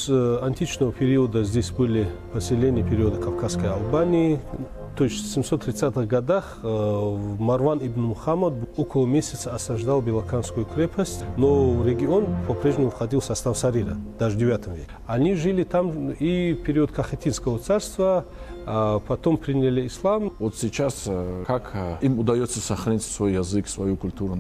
с античного периода здесь были поселения периода Кавказской Албании. То есть в 730-х годах Марван ибн Мухаммад около месяца осаждал Белоканскую крепость, но регион по-прежнему входил в состав Сарира, даже в IX веке. Они жили там и в период Кахетинского царства, потом приняли ислам. Вот сейчас как им удается сохранить свой язык, свою культуру?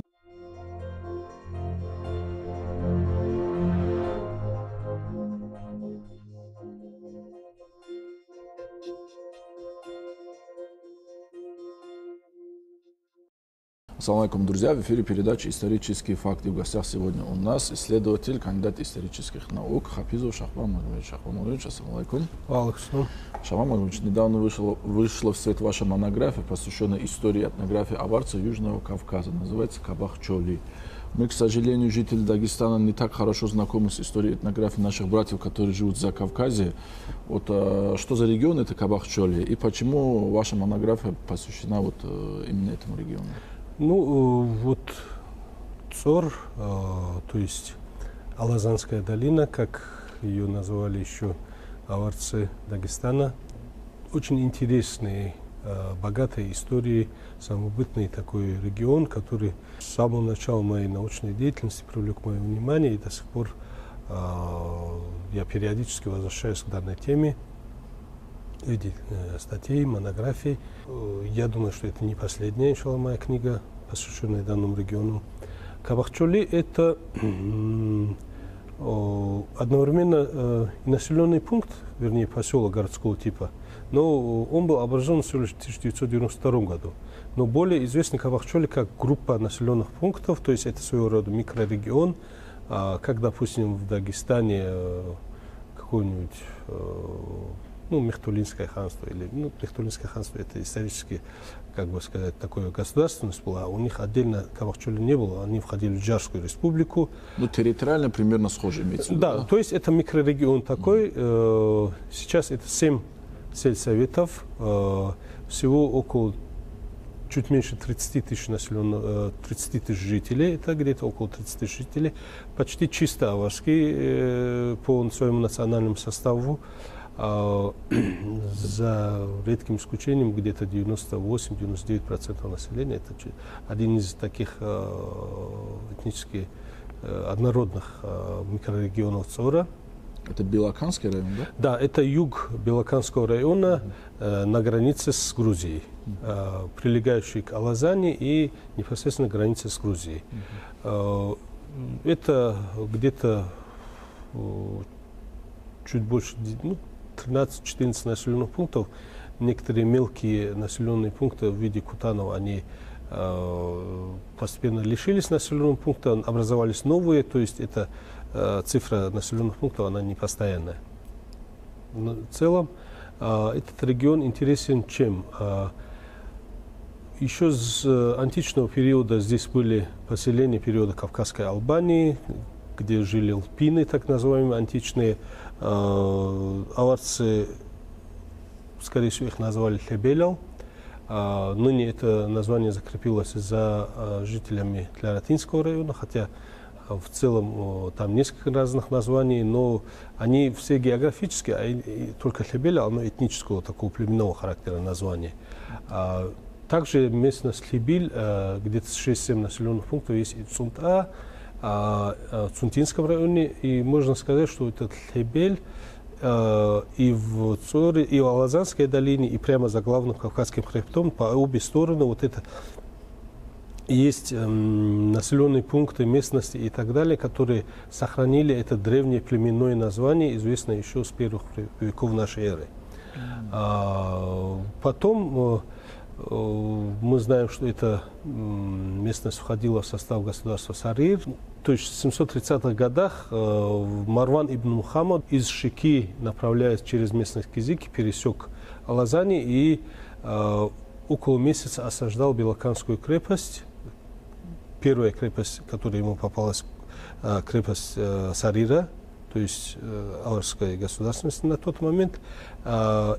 Ассаламу алейкум, друзья! В эфире передача «Исторические факты». В гостях сегодня у нас исследователь, кандидат исторических наук Хафизов Шахбан Магомедович. Шахбан Магомедович, ассаламу алейкум. Алейкум. Шахбан Магомедович, недавно вышла в свет ваша монография, посвященная истории и этнографии аварцев Южного Кавказа. Называется «Кабахчоли». Мы, к сожалению, жители Дагестана не так хорошо знакомы с историей этнографии наших братьев, которые живут за Кавказе. Вот, что за регион это Кабахчоли и почему ваша монография посвящена вот именно этому региону? Ну, вот Цор, то есть Алазанская долина, как ее назвали еще аварцы Дагестана, очень интересный, богатой историей, самобытный такой регион, который с самого начала моей научной деятельности привлек мое внимание, и до сих пор я периодически возвращаюсь к данной теме в виде статей, монографий. Я думаю, что это не последняя, иншаллах, моя книга, посвященная данному региону. Кабахчоли – это одновременно населенный пункт, вернее, поселок городского типа, но он был образован всего лишь в 1992 году. Но более известный Кабахчоли как группа населенных пунктов, то есть это своего рода микрорегион, как, допустим, в Дагестане какой-нибудь Мехтулинское ханство, или Мехтулинское ханство это исторически, как бы сказать, такое государственность была, а у них отдельно Кабахчоли не было, они входили в Джарскую республику. Ну, территориально примерно схоже имеется в виду. Да, то есть это микрорегион такой, сейчас это 7 сельсоветов, всего около чуть меньше 30 тысяч населенных, 30 тысяч жителей, это где-то около 30 тысяч жителей, почти чисто аварские по своему национальному составу. За редким исключением где-то 98-99% населения. Это один из таких этнически однородных микрорегионов Цора. Это Белоканский район, да? Да, это юг Белоканского района на границе с Грузией, прилегающий к Алазане и непосредственно границе с Грузией. Это где-то чуть больше, 13-14 населенных пунктов. Некоторые мелкие населенные пункты в виде Кутанов, они постепенно лишились населенных пунктов, образовались новые, то есть эта цифра населенных пунктов, она не постоянная. Но в целом этот регион интересен чем? Еще с античного периода здесь были поселения периода Кавказской Албании, где жили алпины, так называемые античные. Аварцы, скорее всего, их назвали Хебелял. Ныне это название закрепилось за жителями Тляротинского района, хотя в целом там несколько разных названий, но они все географические, а только Хебелял, оно этнического, такого племенного характера названия. Также местность Хебиль, где-то 6-7 населенных пунктов, есть и Цунта, в Цунтинском районе, и можно сказать, что этот Хебель и в Цоре, и в Алазанской долине, и прямо за главным Кавказским хребтом, по обе стороны, вот это есть населенные пункты, местности и так далее, которые сохранили это древнее племенное название, известное еще с первых веков нашей эры. Потом мы знаем, что эта местность входила в состав государства Сарир. То есть в 730-х годах Марван ибн Мухаммад из Шики, направляясь через местность Кизики, пересек Алазани и около месяца осаждал Белоканскую крепость. Первая крепость, которая ему попалась, крепость Сарира, то есть аварская государственность на тот момент.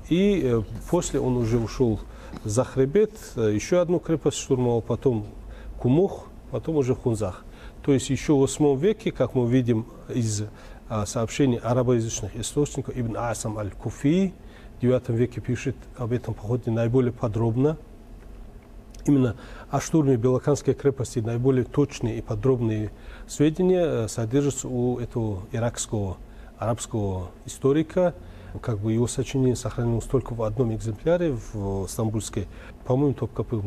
И после он уже ушел за хребет, еще одну крепость штурмовал, потом Кумух, потом уже Хунзах. То есть еще в 8 веке, как мы видим из сообщений арабоязычных источников. Ибн Асам аль-Куфи в 9 веке пишет об этом походе наиболее подробно. Именно о штурме Белоканской крепости наиболее точные и подробные сведения содержатся у этого иракского арабского историка. Как бы его сочинение сохранилось только в одном экземпляре в Стамбульской, по-моему, Топкапы.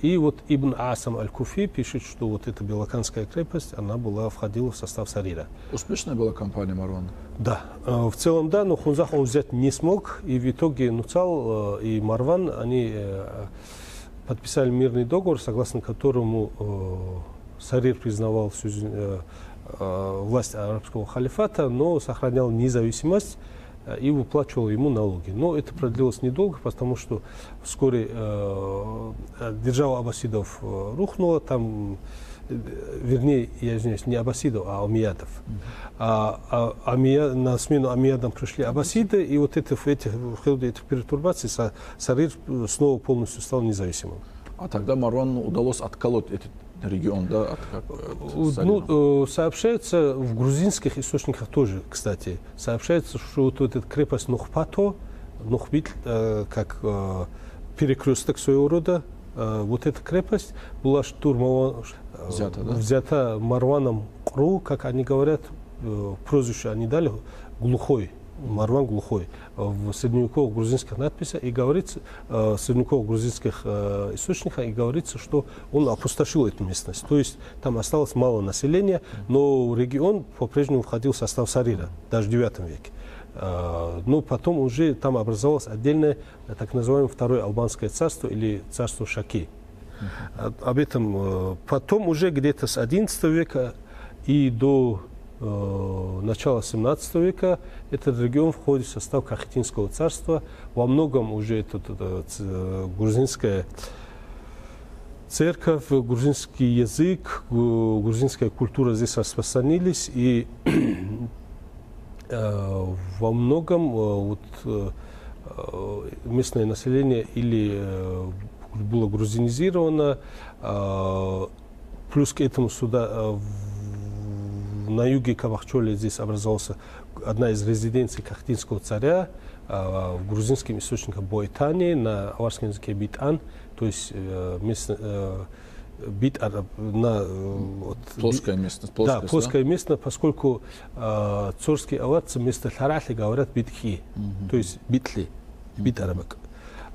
И вот Ибн Асам аль-Куфи пишет, что вот эта Белоканская крепость, она входила в состав Сарира. Успешная была кампания Марвана? Да, в целом да, но Хунзах он взять не смог, и в итоге Нуцал и Марван, они подписали мирный договор, согласно которому Сарир признавал власть арабского халифата, но сохранял независимость и выплачивал ему налоги. Но это продлилось недолго, потому что вскоре держава аббасидов рухнула, там, вернее, я извиняюсь, не аббасидов, а омейядов. На смену омейядам пришли аббасиды, и вот в ходе этих пертурбаций Сарир снова полностью стал независимым. А тогда Марвану удалось отколоть этот регион, да? Сообщается в грузинских источниках тоже, кстати, сообщается, что вот эта крепость Нухбит, как перекресток своего рода, вот эта крепость была взята Марваном Кру, как они говорят, прозвище они дали, глухой. Марван глухой. В средневековых грузинских надписях и говорится, в средневековых грузинских источниках и говорится, что он опустошил эту местность. То есть там осталось мало населения, но регион по-прежнему входил в состав Сарира, даже в 9 веке. Но потом уже там образовалось отдельное, так называемое Второе Албанское царство или царство Шаки. Об этом потом уже где-то с XI века и до начала 17 века этот регион входит в состав Кахетинского царства. Во многом уже грузинская церковь, грузинский язык, грузинская культура здесь распространились. И во многом местное население или было грузинизировано, плюс к этому сюда на юге Кабахчоли здесь образовалась одна из резиденций Кахетинского царя, в грузинском источнике Бойтани, на аварском языке Битан, то есть плоская местность. Да, плоская местность, поскольку цорские аварцы вместо Харахли говорят Битхи, то есть Битли, Бит-арабак.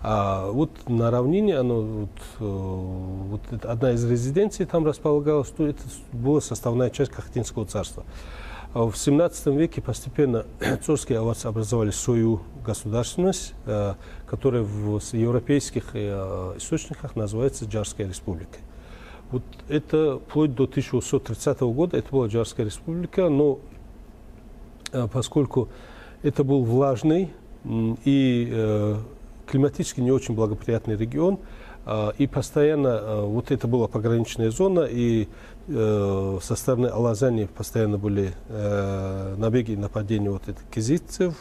А вот на равнине одна из резиденций там располагалась, что это была составная часть Кахетинского царства. В 17 веке постепенно цорские аварцы образовали свою государственность, которая в европейских источниках называется Джарская республика. Вот это вплоть до 1830 года это была Джарская республика, но поскольку это был влажный и климатически не очень благоприятный регион, и постоянно вот это была пограничная зона, и со стороны Алазани постоянно были набеги и нападения вот этих кизикцев,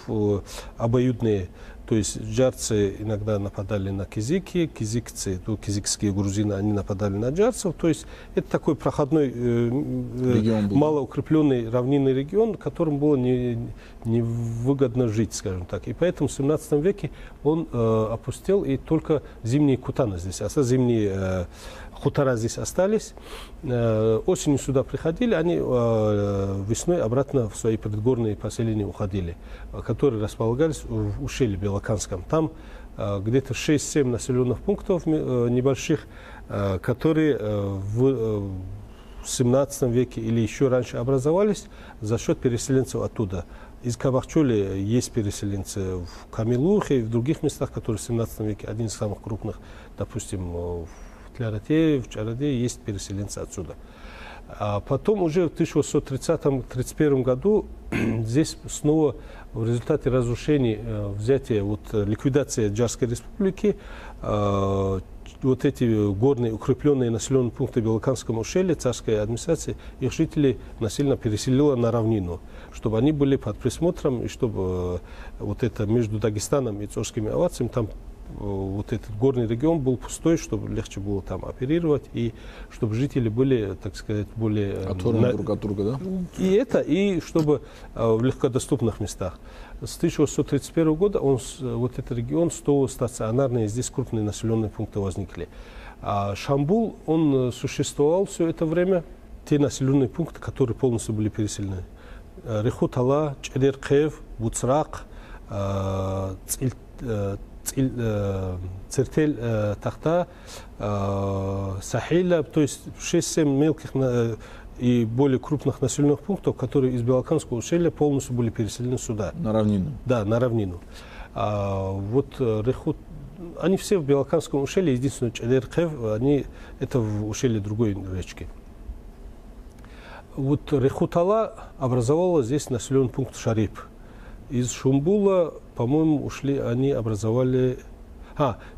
обоюдные. То есть джарцы иногда нападали на кизики, кизикцы, кизикские грузины, они нападали на джарцев. То есть это такой проходной, малоукрепленный равнинный регион, в котором было невыгодно жить, скажем так. И поэтому в 17 веке он опустел, и только зимние кутаны здесь, зимние хутора здесь остались. Осенью сюда приходили, они весной обратно в свои предгорные поселения уходили, которые располагались в ущелье Белоканском. Там где-то 6-7 населенных пунктов небольших, которые в 17 веке или еще раньше образовались за счет переселенцев оттуда. Из Кабахчоли есть переселенцы в Камилухе и в других местах, которые в 17 веке, один из самых крупных, допустим, в Тлярате, в Чараде есть переселенцы отсюда. А потом уже в 1830-31 году здесь снова в результате разрушений, взятия, ликвидации Джарской республики, вот эти горные укрепленные населенные пункты Белоканского ущелья, царская администрация, их жителей насильно переселила на равнину, чтобы они были под присмотром, и чтобы вот это между Дагестаном и цорскими аварцами там вот этот горный регион был пустой, чтобы легче было там оперировать, и чтобы жители были, так сказать, более... Отворены друг от друга, да? И чтобы в легкодоступных местах. С 1831 года вот этот регион стал стационарный, здесь крупные населенные пункты возникли. А Шамбул, он существовал все это время, те населенные пункты, которые полностью были переселены. Рехутала, Чедеркев, Буцрак, Цертель, Тахта, Сахиля, то есть 6-7 мелких и более крупных населенных пунктов, которые из Белоканского ущелья полностью были переселены сюда. На равнину? Да, на равнину. Вот Рехут, они все в Белоканском ущелье, единственное, Чедеркев, это в ущелье другой речки. Вот Рехутала образовала здесь населенный пункт Шарип. Из Шумбула, по-моему, они образовали...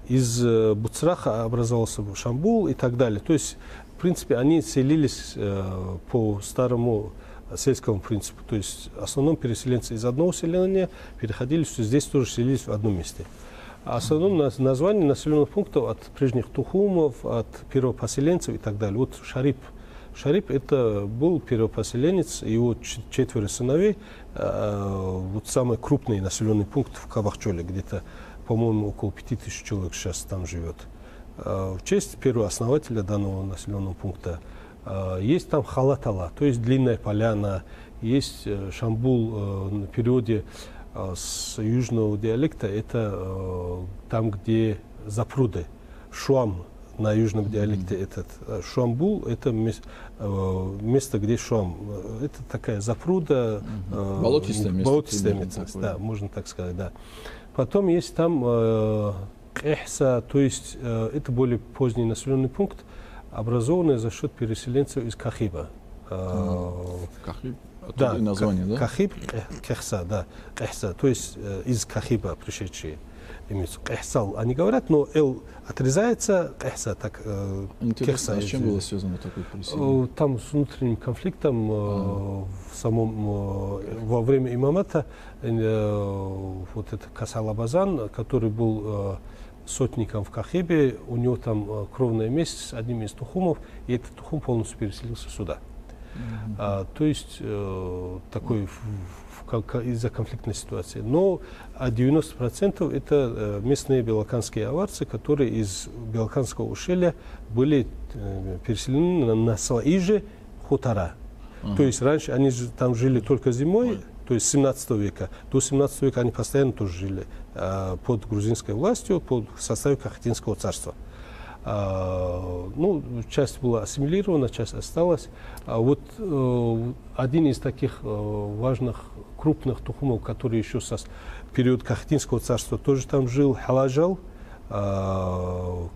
из Буцраха образовался Шамбул и так далее. То есть, в принципе, они селились по старому сельскому принципу. То есть, в основном переселенцы из одного селения переходили, что здесь тоже селились в одном месте. А основном название населенных пунктов от прежних тухумов, от первопоселенцев и так далее. Вот Шарип. Шарип это был первопоселенец, его 4 сыновей, вот самый крупный населенный пункт в Кабахчоле, где-то, по-моему, около 5000 человек сейчас там живет. В честь первого основателя данного населенного пункта есть там Халатала, то есть длинная поляна, есть Шамбул на периоде с южного диалекта, это там, где запруды, Шуам. На южном диалекте этот Шуамбул, это место, где Шуам. Это такая запруда, болотистая местность, да, можно так сказать, да. Потом есть там Кехса, то есть это более поздний населенный пункт, образованный за счет переселенцев из Кахиба. Кахиб? Да, название, да? Кахиб, Кехса, да, Кехса, то есть из Кахиба пришедшие. Кехсал, они говорят, но Л отрезается, Кехса, так, Интересно, а с чем было связано такое переселение? Там с внутренним конфликтом во время имамата вот это Касал-Абазан, который был сотником в Кахибе, у него там кровная месть с одним из тухумов, и этот тухум полностью переселился сюда. То есть такой из-за конфликтной ситуации. Но 90% это местные белоканские аварцы, которые из Белоканского ущелья были переселены на свои же хутора. То есть раньше они там жили только зимой, то есть с 17 века. До 17 века они постоянно тоже жили под грузинской властью, под составом Кахетинского царства. Часть была ассимилирована, часть осталась. Вот один из таких важных крупных тухумов, который еще со период Кахетинского царства тоже там жил, Халажал.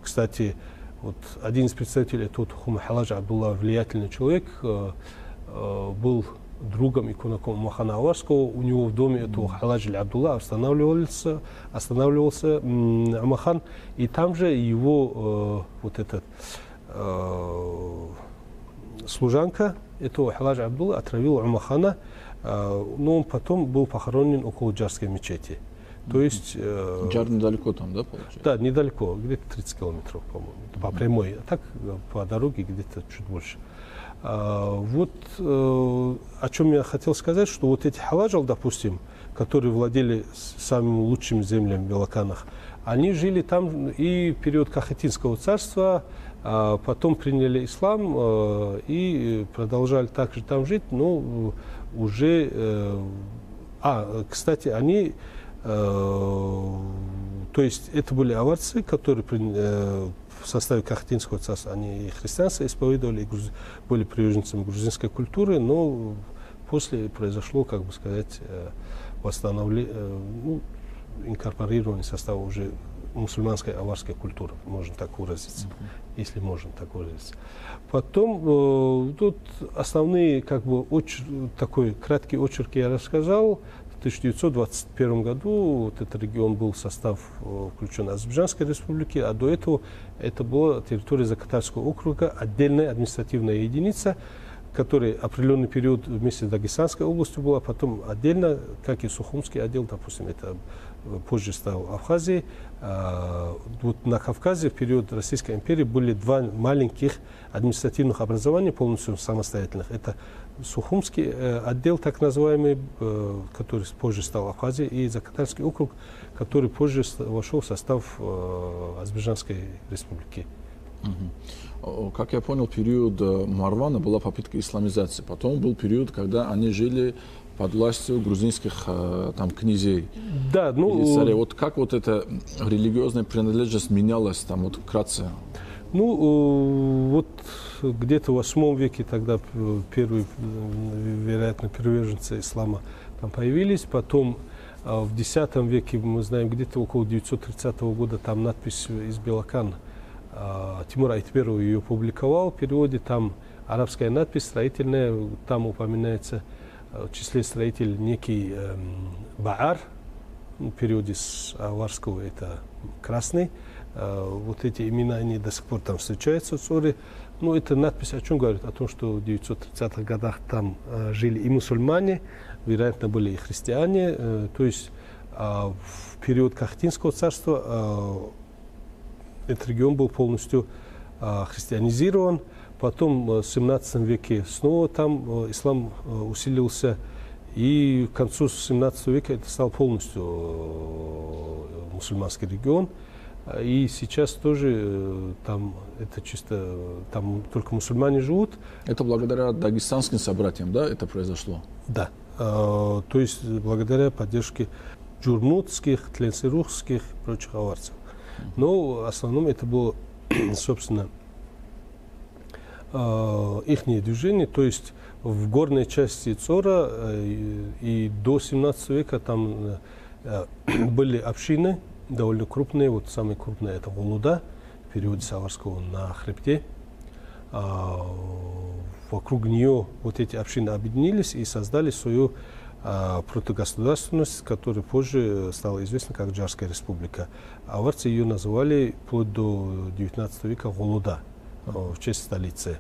Кстати, вот один из представителей этого тухума, Халаж Абдулла, влиятельный человек, был другом и кунаком Махана Аварского. У него в доме этого Халаджа Абдулла останавливался Амахан, и там же его служанка этого Халаджа Абдулла отравила Амахана, но он потом был похоронен около Джарской мечети. То есть... Джар недалеко там, да, получается? Да, недалеко, где-то 30 километров, по-моему, по прямой, а так по дороге где-то чуть больше. Вот о чем я хотел сказать, что вот эти халаджал, допустим, которые владели самыми лучшими землями в Белоканах, они жили там и в период Кахетинского царства, потом приняли ислам и продолжали также там жить, но уже... кстати, они... то есть это были аварцы, которые в составе Кахетинского царства, они и христианство исповедовали, и были приверженцами грузинской культуры, но после произошло, как бы сказать, восстановление, инкорпорирование состава уже мусульманской аварской культуры, можно так выразиться, если можно так выразиться. Потом тут основные, как бы, такой краткий очерк я рассказал. В 1921 году вот этот регион был в состав включен Азербайджанской республики, а до этого это была территория Закатальского округа, отдельная административная единица, который определенный период вместе с Дагестанской областью был, а потом отдельно, как и Сухумский отдел, допустим, это позже стал Абхазией. Вот на Кавказе в период Российской империи были два маленьких административных образования, полностью самостоятельных. Это Сухумский отдел, так называемый, который позже стал Абхазией, и Закатальский округ, который позже вошел в состав Азербайджанской республики. Как я понял, период Марвана была попытка исламизации. Потом был период, когда они жили под властью грузинских там князей. Да, ну... Вот как вот эта религиозная принадлежность менялась там вот вкратце? Ну, вот где-то в 8 веке тогда первые, вероятно, приверженцы ислама там появились. Потом в X веке, мы знаем, где-то около 930 года там надпись из Белокана. Тимур Айтберов ее публиковал в переводе. Там арабская надпись строительная, там упоминается в числе строителей некий Баар, в переводе с аварского это красный. Вот эти имена, они до сих пор там встречаются в Соре. Ну, эта надпись о чем говорит? О том, что в 930-х годах там жили и мусульмане, вероятно, были и христиане. То есть в период Кахетинского царства этот регион был полностью христианизирован. Потом в 17 веке снова там ислам усилился. И к концу 17 века это стал полностью мусульманский регион. И сейчас тоже там это чисто, там только мусульмане живут. Это благодаря дагестанским собратьям, да, это произошло? Да. То есть благодаря поддержке джурмутских, тленсирухских и прочих аварцев. Но в основном это было, собственно, их движение. То есть в горной части Цора и до 17 века там были общины довольно крупные. Вот самые крупные это Волуда, в периоде Саварского на хребте. Вокруг нее вот эти общины объединились и создали свою протогосударственность, которая позже стала известна как Джарская республика. Аварцы ее называли вплоть до 19 века Волуда, в честь столицы.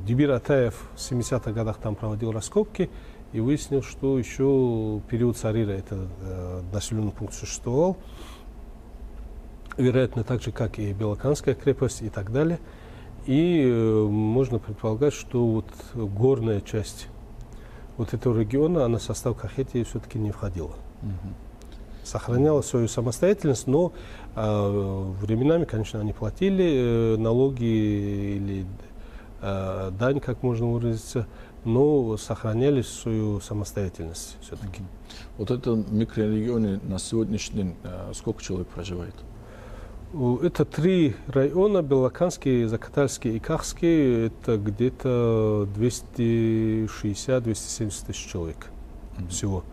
Дибир Атаев в 70-х годах там проводил раскопки и выяснил, что еще в период Царира этот населенный пункт существовал. Вероятно, так же, как и Белоканская крепость и так далее. И можно предполагать, что вот горная часть вот этого региона, она в состав Кахетии все-таки не входила. Сохраняла свою самостоятельность, но временами, конечно, они платили налоги или дань, как можно выразиться, но сохраняли свою самостоятельность все-таки. Вот это микрорегионе на сегодняшний день сколько человек проживает? Это 3 района: Белоканский, Закатальский и Кахский. Это где-то 260-270 тысяч человек всего.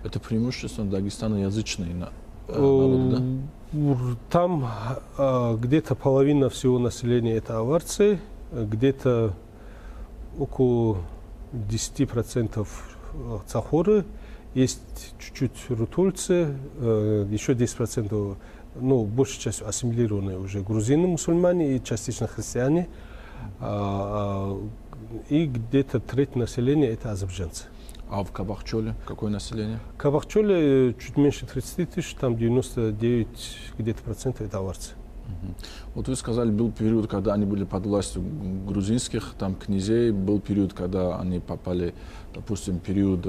Это преимущественно дагестаноязычные народы, да? Там где-то половина всего населения это аварцы, где-то около 10% цахоры, есть чуть-чуть рутульцы, еще 10%, ну, большей частью ассимилированные уже грузины, мусульмане и частично христиане, и где-то треть населения это азербайджанцы. А в Кабахчоле какое население? В Кабахчоле чуть меньше 30 тысяч, там 99 где-то процентов это аварцы. Вот вы сказали, был период, когда они были под властью грузинских там князей, был период, когда они попали, допустим, период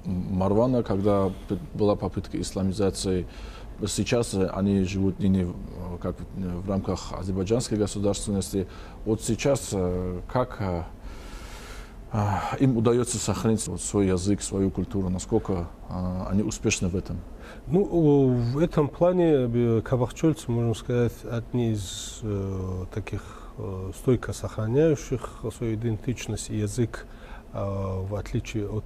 Марвана, когда была попытка исламизации. Сейчас они живут не как в рамках азербайджанской государственности. Вот сейчас как им удается сохранить свой язык, свою культуру, насколько они успешны в этом? Ну, в этом плане кабахчольцы, можно сказать, одни из таких стойко сохраняющих свою идентичность и язык, в отличие от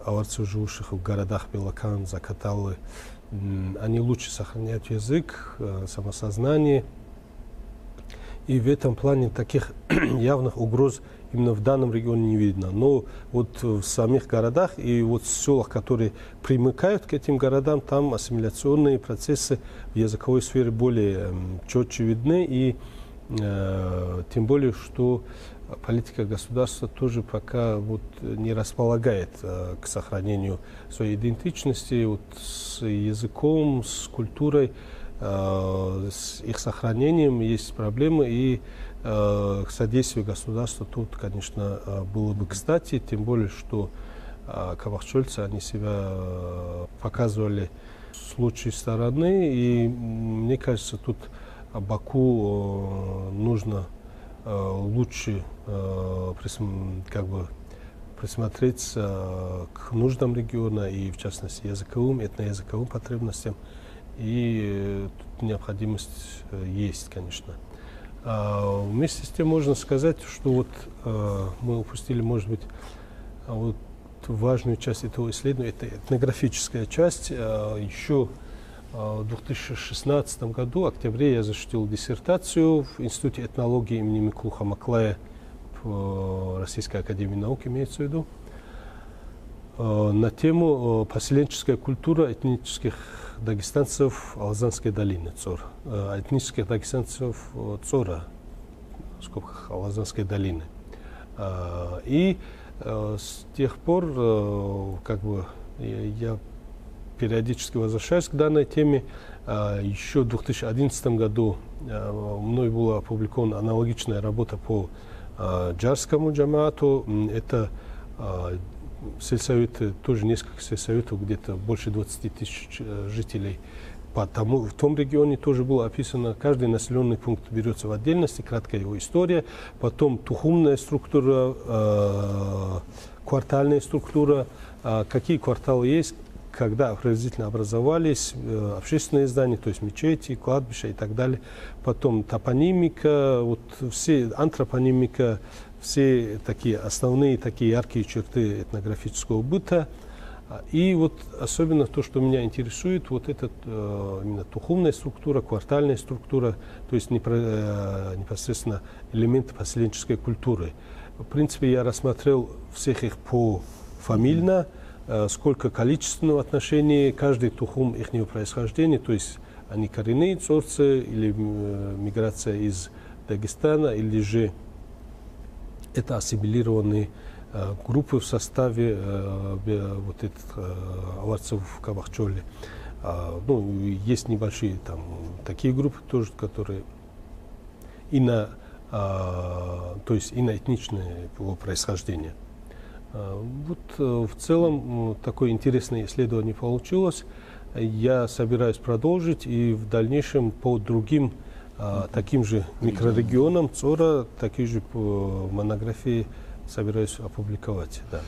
аварцев, живущих в городах Белокан, Закаталы. Они лучше сохраняют язык, самосознание. И в этом плане таких явных угроз именно в данном регионе не видно. Но вот в самих городах и вот в селах, которые примыкают к этим городам, там ассимиляционные процессы в языковой сфере более четче видны. И Тем более, что политика государства тоже пока вот не располагает к сохранению своей идентичности вот, с языком, с культурой, с их сохранением есть проблемы, и содействие государства тут, конечно, было бы кстати, тем более, что кабахчольцы, они себя показывали с лучшей стороны, и мне кажется, тут Баку нужно лучше как бы присмотреться к нуждам региона и, в частности, языковым, этноязыковым потребностям. И тут необходимость есть, конечно. Вместе с тем можно сказать, что вот мы упустили, может быть, вот важную часть этого исследования, это этнографическая часть. Еще в 2016 году, в октябре, я защитил диссертацию в Институте этнологии имени Миклуха Маклая в Российской академии наук, имеется в виду, на тему «Поселенческая культура этнических дагестанцев Алазанской долины, ЦОР». Этнических дагестанцев ЦОРа, в скобках Алазанской долины. И с тех пор, как бы, я периодически возвращаюсь к данной теме. Еще в 2011 году мной была опубликована аналогичная работа по джарскому джамаату. Это сельсоветы, тоже несколько сельсоветов, где-то больше 20 тысяч жителей. В том регионе тоже было описано, каждый населенный пункт берется в отдельности, краткая его история, потом тухумная структура, квартальная структура, какие кварталы есть, когда приблизительно образовались общественные здания, то есть мечети, кладбища и так далее. Потом топонимика, вот все антропонимика, все такие основные такие яркие черты этнографического быта. И вот особенно то, что меня интересует, вот эта именно тухумная структура, квартальная структура, то есть непосредственно элементы поселенческой культуры. В принципе, я рассмотрел всех их пофамильно, сколько количественного отношения, каждый тухум ихнего происхождения, то есть они коренные цорцы или миграция из Дагестана, или же это ассимилированные группы в составе вот этих аварцев в Кабахчоле. Ну, есть небольшие там такие группы тоже, которые то есть иноэтничные по происхождению. Вот в целом такое интересное исследование получилось. Я собираюсь продолжить и в дальнейшем по другим таким же микрорегионам ЦОРа, такие же монографии собираюсь опубликовать. Да,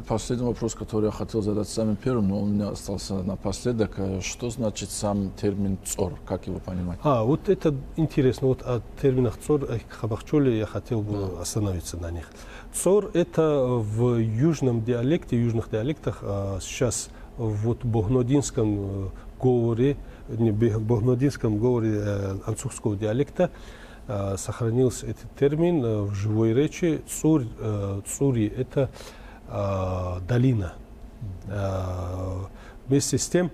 последний вопрос, который я хотел задать самым первым, но он у меня остался напоследок. Что значит сам термин ЦОР? Как его понимать? Вот это интересно. Вот о терминах ЦОР и Кабахчоле я хотел бы остановиться на них. ЦОР это в южном диалекте, южных диалектах, сейчас вот в богнодинском говоре, ансухского диалекта, сохранился этот термин в живой речи. Цури – это долина. Вместе с тем,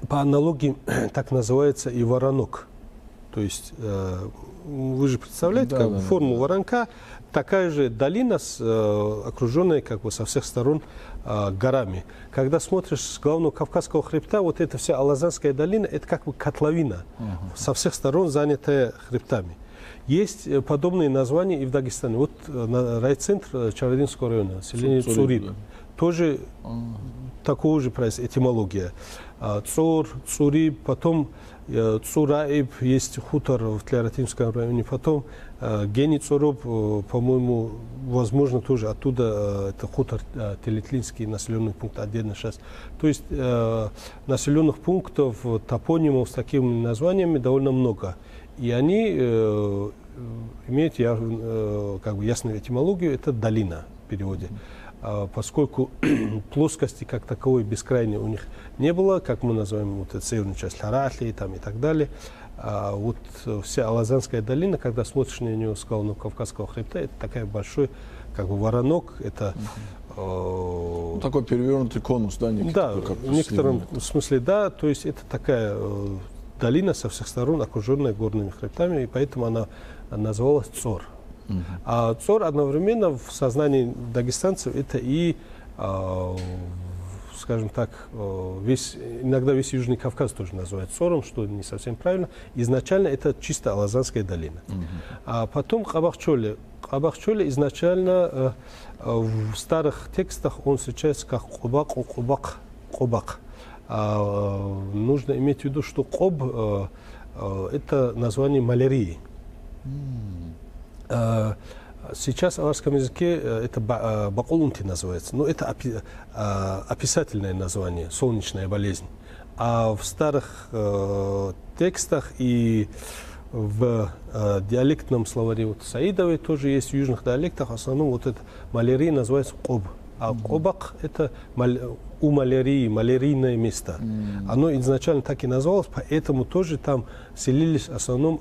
по аналогии, так называется и воронок. То есть, вы же представляете, как форму воронка, такая же долина, окруженная как бы со всех сторон горами. Когда смотришь с главного Кавказского хребта, вот эта вся Алазанская долина, это как бы котловина, со всех сторон занятая хребтами. Есть подобные названия и в Дагестане. Вот райцентр Чародинского района, селение Цурип, тоже такого же этимология. Цор, Цурип, потом Цураиб, есть хутор в Тлератинском районе, потом Гени Цороб, по-моему, возможно, тоже оттуда, это хутор Телетлинский населенный пункт отдельно сейчас. То есть населенных пунктов, топонимов с такими названиями довольно много. И они имеют как бы ясную этимологию, это долина в переводе. Поскольку плоскости как таковой бескрайней у них не было, как мы называем вот эту северную часть Ларахли там, и так далее, вот вся Алазанская долина, когда смотришь на нее с главного Кавказского хребта, это такой большой как бы воронок, это такой перевернутый конус, да? Да, в некотором смысле, да, то есть это такая долина со всех сторон, окруженная горными хребтами, и поэтому она называлась Цор. А Цор одновременно в сознании дагестанцев это и, скажем так, иногда весь Южный Кавказ тоже называют Цором, что не совсем правильно. Изначально это чисто Алазанская долина. А потом Кабах-Чоле. Кабах-Чоле изначально в старых текстах он встречается как Кобак. Нужно иметь в виду, что Коб это название малярии. Сейчас в аварском языке это бакулунти называется, но это описательное название, солнечная болезнь. А в старых текстах и в диалектном словаре вот Саидовой тоже есть в южных диалектах, в основном вот это малярия называется Коб. А Кобак это у малярии, малярийное место. Оно изначально так и называлось, поэтому тоже там селились в основном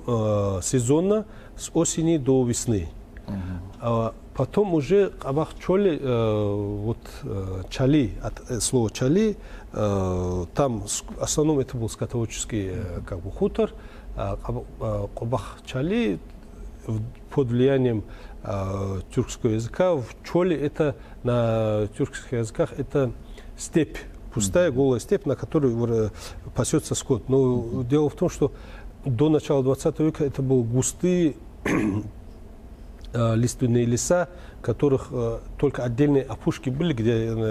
сезонно с осени до весны. Потом уже Кабах-Чоле, Чали, от слова Чали, там в основном это был скотоводческий как бы хутор. Кабах-Чали под влиянием тюркского языка, в Чоле это на тюркских языках это степь, пустая голая степь, на которой пасется скот. Но дело в том, что до начала 20 века это были густые лиственные леса, которых только отдельные опушки были,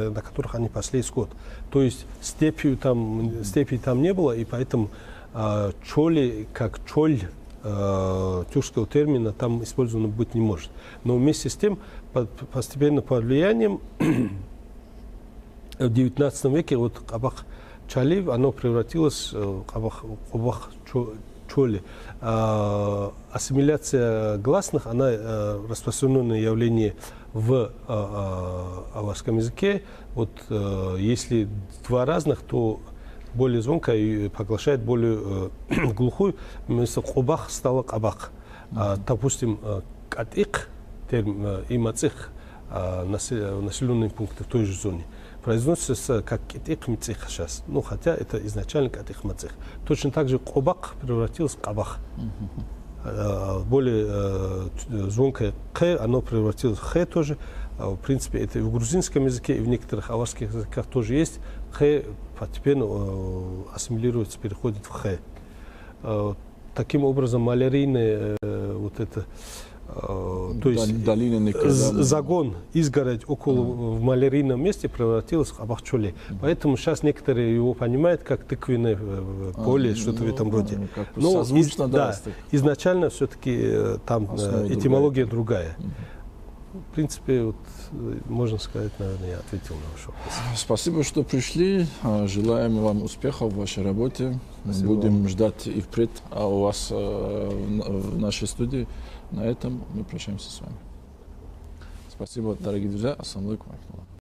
на которых они пасли скот. То есть степи там не было, и поэтому чоли, как чоль, тюркского термина там использовано быть не может. Но вместе с тем, постепенно под влиянием в 19 веке вот Кабах-Чали, оно превратилось в Кабах-Чоли. Ассимиляция гласных, она распространенное явление в аварском языке. Вот если два разных, то более звонкая и поглощает более глухую. Вместо Кобах стало Кабах. Допустим, Катик и Мацих, населенные пункты в той же зоне, произносится как Китик Мицих сейчас. Ну, хотя это изначально Катик Мацих. Точно так же Кобак превратился в Кабах. Более звонкое К, оно превратилось в Х тоже. В принципе, это и в грузинском языке, и в некоторых аварских языках тоже есть. Х постепенно ассимилируется, переходит в Х. Таким образом, малярийное вот это, то есть загон, изгородь в малярийном месте превратилась в Кабах-Чоле. Поэтому сейчас некоторые его понимают как тыквенное поле, что-то в этом роде. Но изначально все-таки там этимология другая. В принципе, вот, можно сказать, наверное, я ответил на ваш вопрос. Спасибо, что пришли. Желаем вам успехов в вашей работе. Спасибо. Будем ждать и впредь у вас в нашей студии. На этом мы прощаемся с вами. Спасибо, дорогие друзья. Ассаламу алейкум.